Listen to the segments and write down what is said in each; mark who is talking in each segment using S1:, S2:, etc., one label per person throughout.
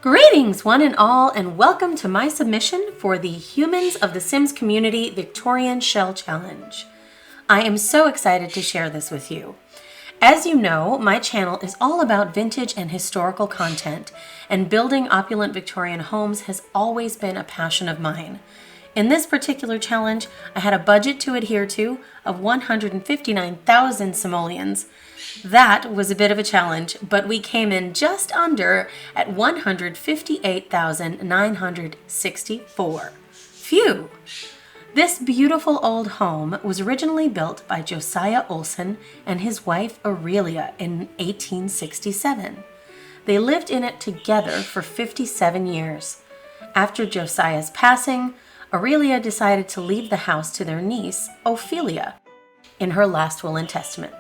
S1: Greetings one and all, and welcome to my submission for the Humans of the Sims Community Victorian Shell Challenge. I am so excited to share this with you. As you know, my channel is all about vintage and historical content, and building opulent Victorian homes has always been a passion of mine. In this particular challenge, I had a budget to adhere to of 159,000 simoleons. That was a bit of a challenge, but we came in just under at 158,964. Phew! This beautiful old home was originally built by Josiah Olson and his wife Aurelia in 1867. They lived in it together for 57 years. After Josiah's passing, Aurelia decided to leave the house to their niece, Ophelia, in her last will and testament.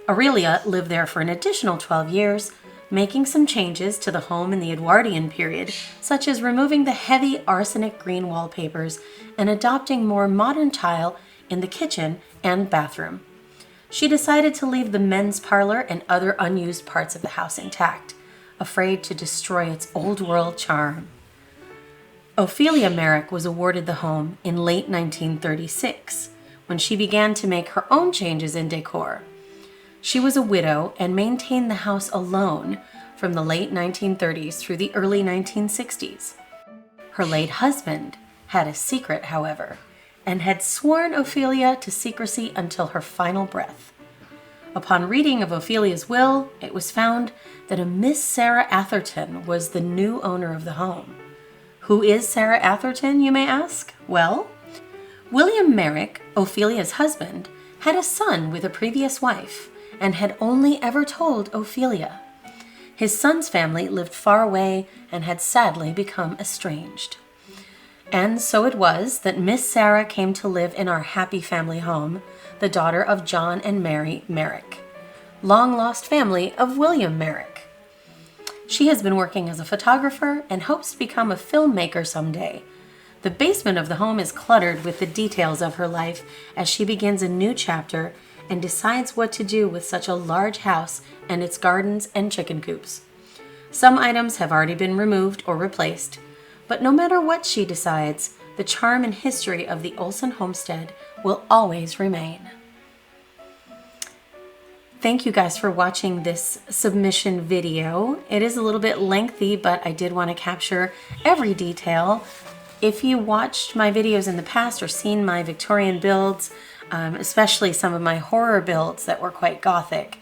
S1: Aurelia lived there for an additional 12 years, making some changes to the home in the Edwardian period, such as removing the heavy arsenic green wallpapers and adopting more modern tile in the kitchen and bathroom. She decided to leave the men's parlor and other unused parts of the house intact, afraid to destroy its old world charm. Ophelia Merrick was awarded the home in late 1936, when she began to make her own changes in decor. She was a widow and maintained the house alone from the late 1930s through the early 1960s. Her late husband had a secret, however, and had sworn Ophelia to secrecy until her final breath. Upon reading of Ophelia's will, it was found that a Miss Sarah Atherton was the new owner of the home. Who is Sarah Atherton, you may ask? Well, William Merrick, Ophelia's husband, had a son with a previous wife and had only ever told Ophelia. His son's family lived far away and had sadly become estranged. And so it was that Miss Sarah came to live in our happy family home, the daughter of John and Mary Merrick, long-lost family of William Merrick. She has been working as a photographer and hopes to become a filmmaker someday. The basement of the home is cluttered with the details of her life as she begins a new chapter and decides what to do with such a large house and its gardens and chicken coops. Some items have already been removed or replaced, but no matter what she decides, the charm and history of the Olson homestead will always remain. Thank you guys for watching this submission video. It is a little bit lengthy, but I did want to capture every detail. If you watched my videos in the past or seen my Victorian builds, especially some of my horror builds that were quite Gothic,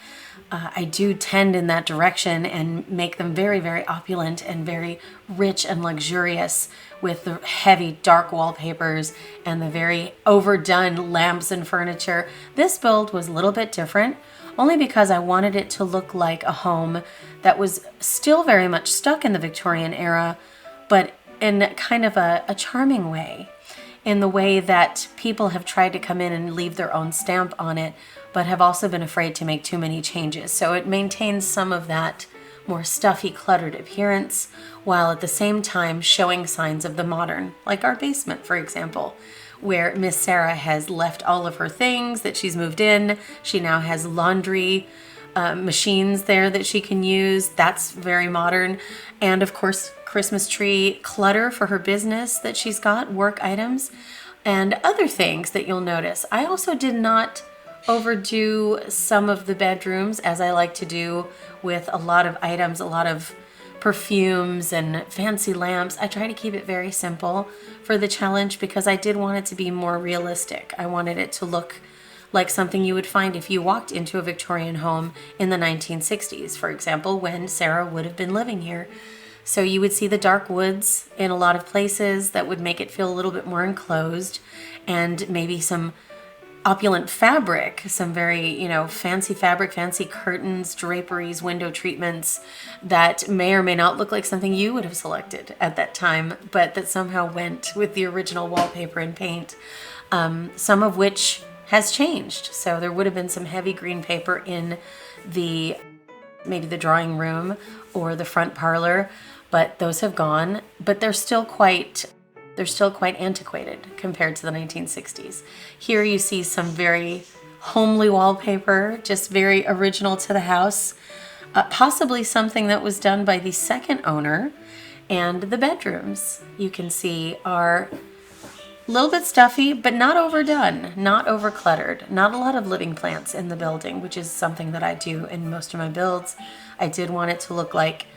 S1: I do tend in that direction and make them very, very opulent and very rich and luxurious with the heavy dark wallpapers and the very overdone lamps and furniture. This build was a little bit different, only because I wanted it to look like a home that was still very much stuck in the Victorian era, but in kind of a charming way, in the way that people have tried to come in and leave their own stamp on it, but have also been afraid to make too many changes. So it maintains some of that more stuffy, cluttered appearance, while at the same time showing signs of the modern, like our basement, for example, where Miss Sarah has left all of her things that she's moved in. She now has laundry machines there that she can use. That's very modern. And of course, Christmas tree clutter for her business that she's got, work items, and other things that you'll notice. I also did not overdo some of the bedrooms, as I like to do with a lot of items, a lot of perfumes and fancy lamps. I try to keep it very simple for the challenge because I did want it to be more realistic. I wanted it to look like something you would find if you walked into a Victorian home in the 1960s, for example, when Sarah would have been living here. So you would see the dark woods in a lot of places that would make it feel a little bit more enclosed, and maybe some opulent fabric, some very, fancy fabric, fancy curtains, draperies, window treatments that may or may not look like something you would have selected at that time, but that somehow went with the original wallpaper and paint, some of which has changed. So there would have been some heavy green paper in maybe the drawing room or the front parlor, but those have gone, but they're still quite antiquated compared to the 1960s. Here you see some very homely wallpaper, just very original to the house. possibly something that was done by the second owner. And the bedrooms, you can see, are a little bit stuffy, but not overdone, not overcluttered. Not a lot of living plants in the building, which is something that I do in most of my builds. I did want it to look like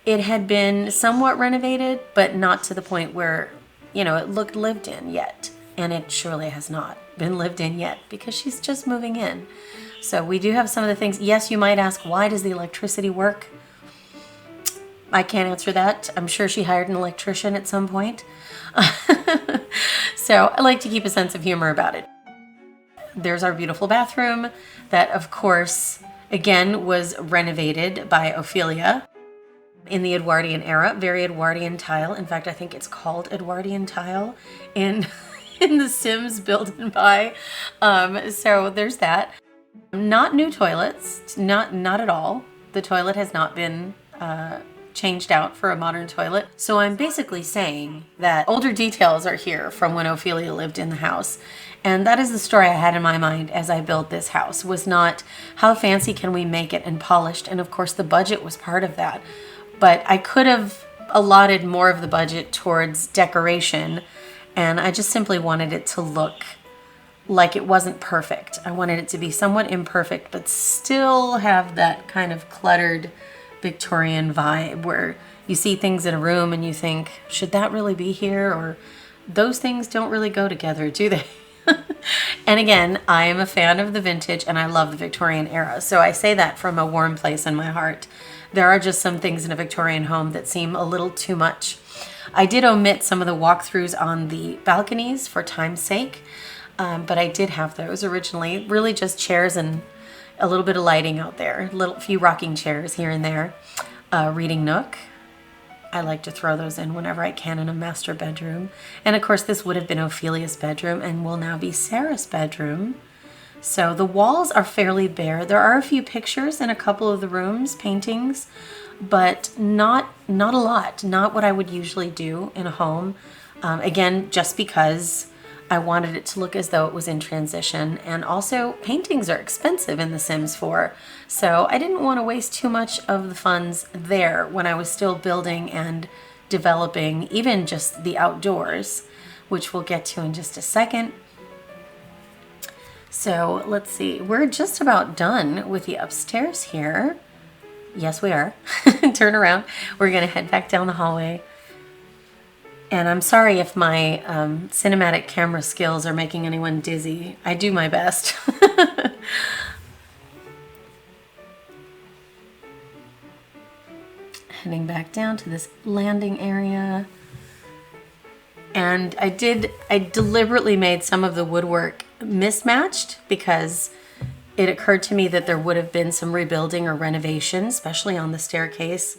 S1: it had been somewhat renovated, but not to the point where, you know, it looked lived in yet. And it surely has not been lived in yet because she's just moving in. So we do have some of the things. Yes, you might ask, why does the electricity work? I can't answer that. I'm sure she hired an electrician at some point. So I like to keep a sense of humor about it. There's our beautiful bathroom that, of course, again, was renovated by Ophelia in the Edwardian era. Very Edwardian tile. In fact, I think it's called Edwardian tile in the Sims built and by. So there's that. Not new toilets, not at all. The toilet has not been changed out for a modern toilet. So I'm basically saying that older details are here from when Ophelia lived in the house. And that is the story I had in my mind as I built this house, was not how fancy can we make it and polished. And of course the budget was part of that. But I could have allotted more of the budget towards decoration, and I just simply wanted it to look like it wasn't perfect. I wanted it to be somewhat imperfect, but still have that kind of cluttered Victorian vibe where you see things in a room and you think, should that really be here? Or those things don't really go together, do they? And again, I am a fan of the vintage and I love the Victorian era. So I say that from a warm place in my heart. There are just some things in a Victorian home that seem a little too much. I did omit some of the walkthroughs on the balconies for time's sake, but I did have those originally. Really just chairs and a little bit of lighting out there. A few rocking chairs here and there. Reading nook. I like to throw those in whenever I can in a master bedroom. And of course this would have been Ophelia's bedroom and will now be Sarah's bedroom. So the walls are fairly bare. There are a few pictures in a couple of the rooms, paintings, but not a lot. Not what I would usually do in a home. Again, just because I wanted it to look as though it was in transition. And also paintings are expensive in The Sims 4. So I didn't want to waste too much of the funds there when I was still building and developing even just the outdoors, which we'll get to in just a second. So let's see, we're just about done with the upstairs here. Yes, we are. Turn around. We're going to head back down the hallway. And I'm sorry if my cinematic camera skills are making anyone dizzy. I do my best. Heading back down to this landing area. And I deliberately made some of the woodwork mismatched because it occurred to me that there would have been some rebuilding or renovation, especially on the staircase,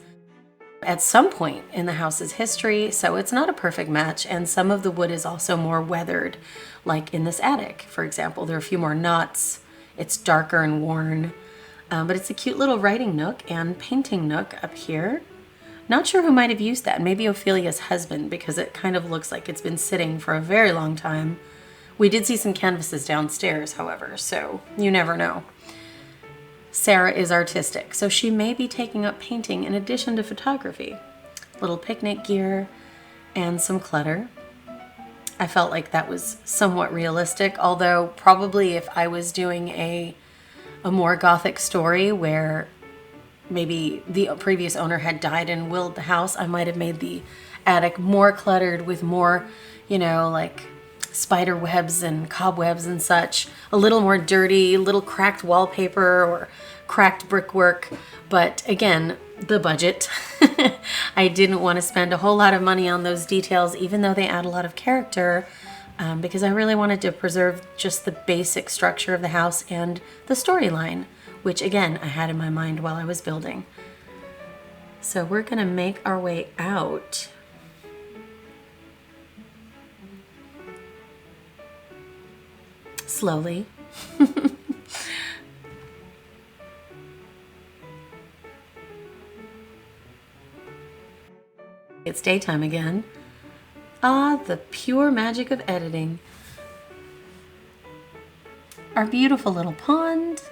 S1: at some point in the house's history. So it's not a perfect match. And some of the wood is also more weathered, like in this attic, for example. There are a few more knots. It's darker and worn, but it's a cute little writing nook and painting nook up here. Not sure who might have used that. Maybe Ophelia's husband, because it kind of looks like it's been sitting for a very long time. We did see some canvases downstairs, however, so you never know. Sarah is artistic, so she may be taking up painting in addition to photography. Little picnic gear and some clutter. I felt like that was somewhat realistic, although probably if I was doing a more Gothic story where maybe the previous owner had died and willed the house, I might have made the attic more cluttered with more, you know, like spider webs and cobwebs and such, a little more dirty, a little cracked wallpaper or cracked brickwork. But again, the budget. I didn't want to spend a whole lot of money on those details, even though they add a lot of character, because I really wanted to preserve just the basic structure of the house and the storyline, which again, I had in my mind while I was building. So we're gonna make our way out. Slowly. It's daytime again. Ah, the pure magic of editing. Our beautiful little pond.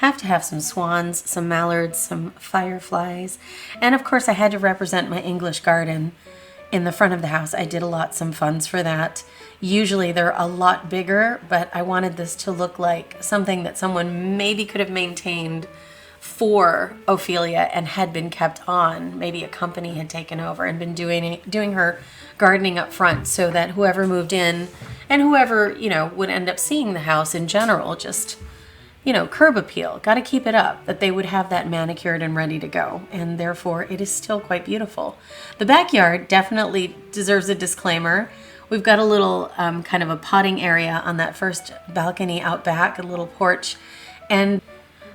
S1: Have to have some swans, some mallards, some fireflies. And of course I had to represent my English garden in the front of the house. I did some funds for that. Usually they're a lot bigger, but I wanted this to look like something that someone maybe could have maintained for Ophelia and had been kept on. Maybe a company had taken over and been doing her gardening up front, so that whoever moved in and whoever, would end up seeing the house in general, just, curb appeal, got to keep it up, that they would have that manicured and ready to go. And therefore it is still quite beautiful. The backyard definitely deserves a disclaimer. We've got a little kind of a potting area on that first balcony out back, a little porch. And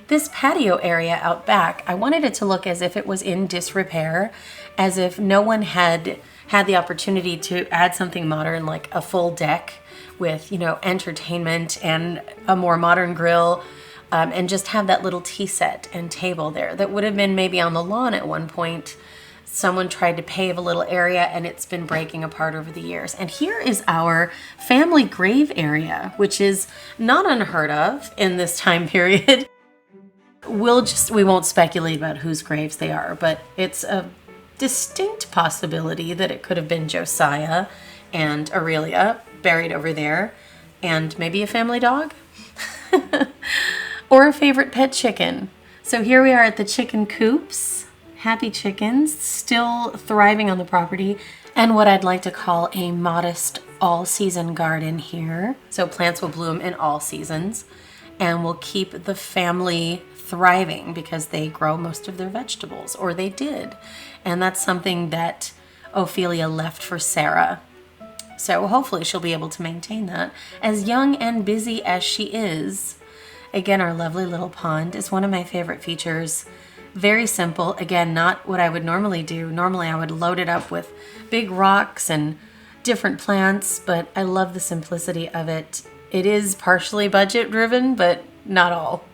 S1: this patio area out back, I wanted it to look as if it was in disrepair, as if no one had the opportunity to add something modern like a full deck with, entertainment and a more modern grill, and just have that little tea set and table there that would have been maybe on the lawn at one point. Someone tried to pave a little area and it's been breaking apart over the years. And here is our family grave area, which is not unheard of in this time period. We won't speculate about whose graves they are, but it's a distinct possibility that it could have been Josiah and Aurelia buried over there, and maybe a family dog or a favorite pet chicken. So here we are at the chicken coops. Happy chickens, still thriving on the property, and what I'd like to call a modest all-season garden here. So plants will bloom in all seasons and will keep the family thriving because they grow most of their vegetables, or they did. And that's something that Ophelia left for Sarah. So hopefully she'll be able to maintain that. As young and busy as she is, again, our lovely little pond is one of my favorite features. Very simple. Again, not what I would normally do. Normally I would load it up with big rocks and different plants, but I love the simplicity of it. It is partially budget driven, but not all.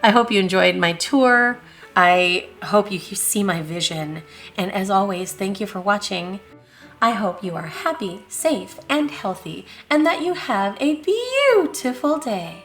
S1: I hope you enjoyed my tour. I hope you see my vision. And as always, thank you for watching. I hope you are happy, safe, and healthy, and that you have a beautiful day.